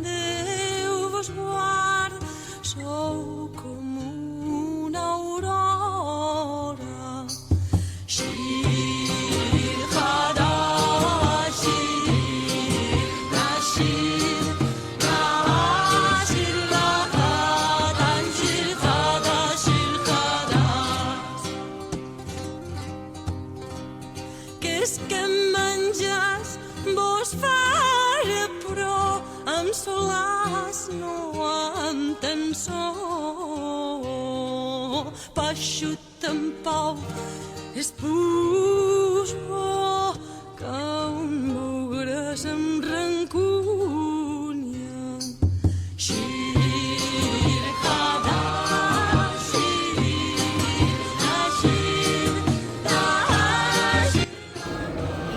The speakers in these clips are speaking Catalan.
Déu vos guard, sou com una aurora. Shir Hadashir, Nashir, Nashir Lahadan, Shir Hadashir Hadas. Que és que menjars vos faré, però amb solars no amb tensó. Peixut en pau és pus bo, que un mogres amb rancúnia. Shir Hadashir, Nashir, Nashir.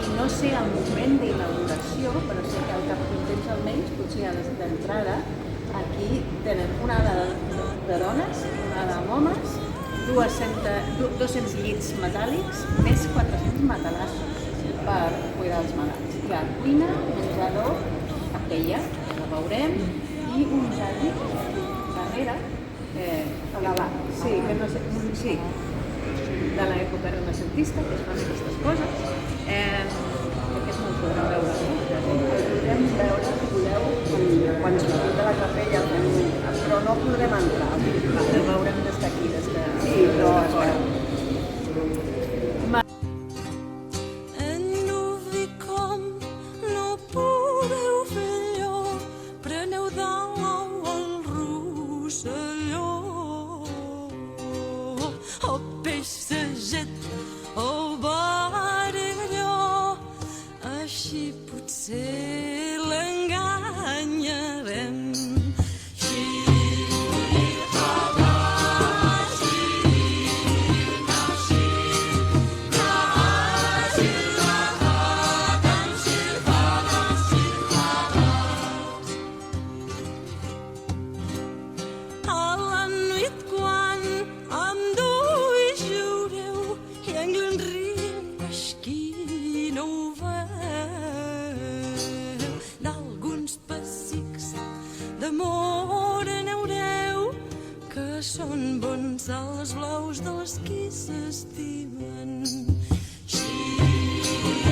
I no sé el moment d'inauguració, però sé que al capcontents almenys, potser a les d'entrada, aquí tenen una de dones, una d'homes, 200 llits metàl·lics, més 400 matalassos per cuidar els malalts. Hi ha cuina, menjador, capella, la veurem, i un jardí darrere, a davant. Sí, que no sé, sí, de l'època renaixentista, que es fan aquestes coses. Aquests no els podrem veure. Podrem veure, si voleu, quan sortim de la capella, però no podrem entrar. El veurem des d'aquí, des de... Sí, però es veu. En no vi com no podeu fer allò, preneu dalt el Rosselló. El peix seget, el barelló, així potser l'enganyarem. A la nit quan ambdós lloreu i en Glenrhyn esquina ho veu, d'alguns pessics d'amor n'haureu, que són bons als blaus dels qui s'estimen. Shir